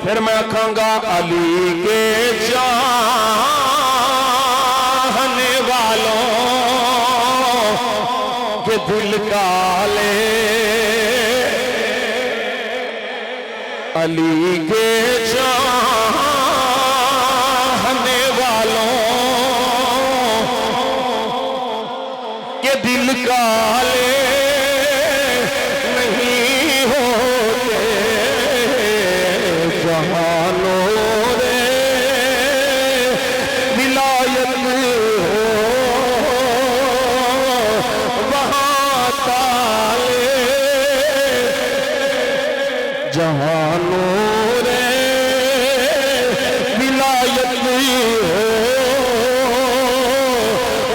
फिर मैं आखांगा अली के चाहने वालों के दिल काले, अली के चाहने वालों के दिल काले नहीं होते जहानों रे विलायत हो वहाँ ताले जहानों रे विलायत हो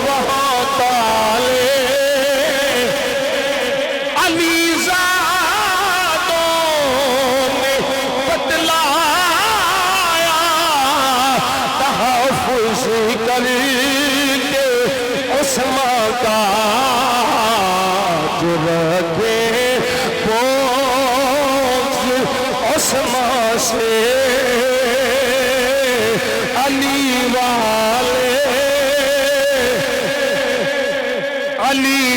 वहाँ ताले अलीज़ादों ने बतलाया तहफ़्फ़ुज़ करके उस्मा का जो रखे उस्मा से अली वाले अली